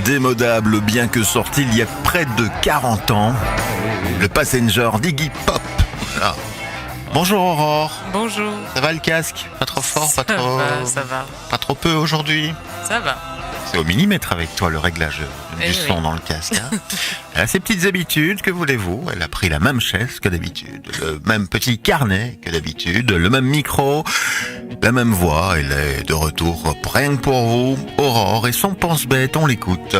indémodable, bien que sorti il y a près de 40 ans. Le Passenger d'Iggy Pop. Voilà. Bonjour Aurore. Bonjour. Ça va le casque? Pas trop fort, pas trop... Ça va. Pas trop peu aujourd'hui? Ça va. C'est au millimètre avec toi le réglage du son dans le casque. Hein. Elle a ses petites habitudes, que voulez-vous? Elle a pris la même chaise que d'habitude, le même petit carnet que d'habitude, le même micro, la même voix. Elle est de retour rien que pour vous. Aurore et son pense-bête, on l'écoute.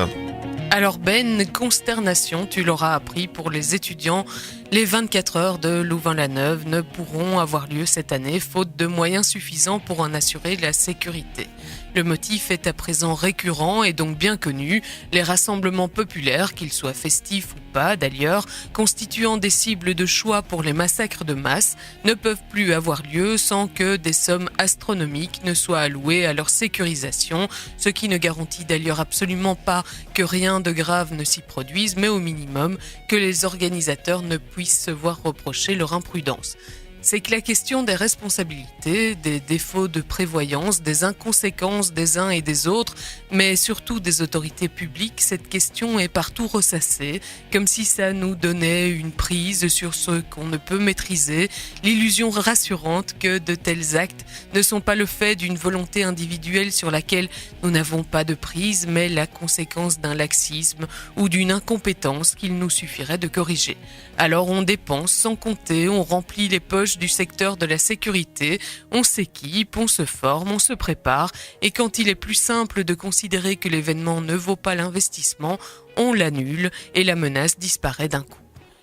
Alors Ben, consternation, tu l'auras appris pour les étudiants. Les 24 heures de Louvain-la-Neuve ne pourront avoir lieu cette année, faute de moyens suffisants pour en assurer la sécurité. Le motif est à présent récurrent et donc bien connu. Les rassemblements populaires, qu'ils soient festifs ou pas d'ailleurs, constituant des cibles de choix pour les massacres de masse, ne peuvent plus avoir lieu sans que des sommes astronomiques ne soient allouées à leur sécurisation, ce qui ne garantit d'ailleurs absolument pas que rien de grave ne s'y produise, mais au minimum que les organisateurs ne puissent se voir reprocher leur imprudence. C'est que la question des responsabilités, des défauts de prévoyance, des inconséquences des uns et des autres, mais surtout des autorités publiques, cette question est partout ressassée, comme si ça nous donnait une prise sur ce qu'on ne peut maîtriser, l'illusion rassurante que de tels actes ne sont pas le fait d'une volonté individuelle sur laquelle nous n'avons pas de prise, mais la conséquence d'un laxisme ou d'une incompétence qu'il nous suffirait de corriger. Alors on dépense sans compter, on remplit les poches du secteur de la sécurité, on s'équipe, on se forme, on se prépare, et quand il est plus simple de considérer que l'événement ne vaut pas l'investissement, on l'annule et la menace disparaît d'un coup.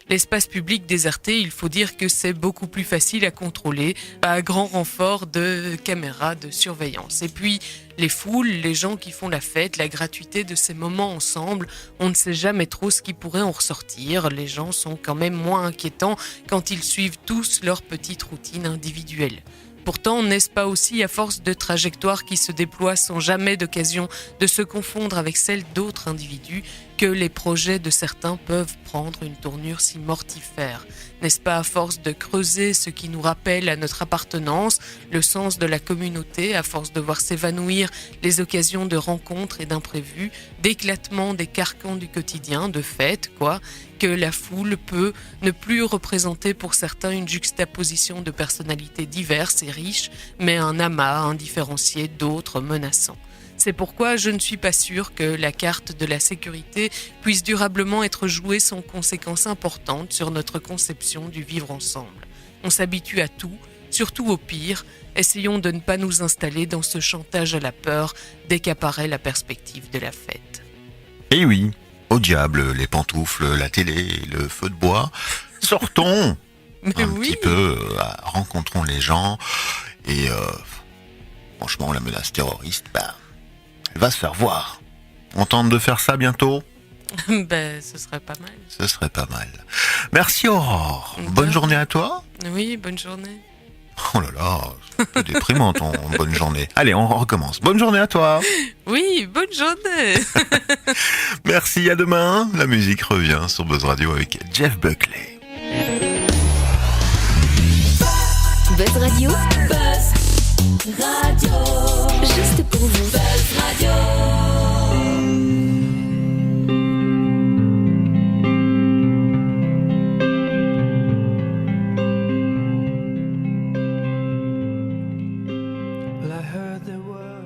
L'espace public déserté, il faut dire que c'est beaucoup plus facile à contrôler à grand renfort de caméras de surveillance. Et puis, les foules, les gens qui font la fête, la gratuité de ces moments ensemble, on ne sait jamais trop ce qui pourrait en ressortir. Les gens sont quand même moins inquiétants quand ils suivent tous leur petite routine individuelle. Pourtant, n'est-ce pas aussi à force de trajectoires qui se déploient sans jamais d'occasion de se confondre avec celles d'autres individus que les projets de certains peuvent prendre une tournure si mortifère? N'est-ce pas à force de creuser ce qui nous rappelle à notre appartenance, le sens de la communauté, à force de voir s'évanouir les occasions de rencontres et d'imprévus, d'éclatement des carcans du quotidien, de fêtes, que la foule peut ne plus représenter pour certains une juxtaposition de personnalités diverses et riches, mais un amas indifférencié d'autres menaçants. C'est pourquoi je ne suis pas sûre que la carte de la sécurité puisse durablement être jouée sans conséquences importantes sur notre conception du vivre ensemble. On s'habitue à tout, surtout au pire. Essayons de ne pas nous installer dans ce chantage à la peur dès qu'apparaît la perspective de la fête. Eh oui, au diable, les pantoufles, la télé, le feu de bois. Sortons petit peu, rencontrons les gens et franchement, la menace terroriste, elle va se faire voir. On tente de faire ça bientôt? Ce serait pas mal. Ce serait pas mal. Merci Aurore. Bonne journée à toi. Oui, bonne journée. Oh là là, c'est un peu déprimant ton bonne journée. Allez, on recommence. Bonne journée à toi. Oui, bonne journée. Merci, à demain. La musique revient sur Buzz Radio avec Jeff Buckley. Buzz Radio. Buzz Radio. Juste pour vous. Buzz Radio. Well, I heard there were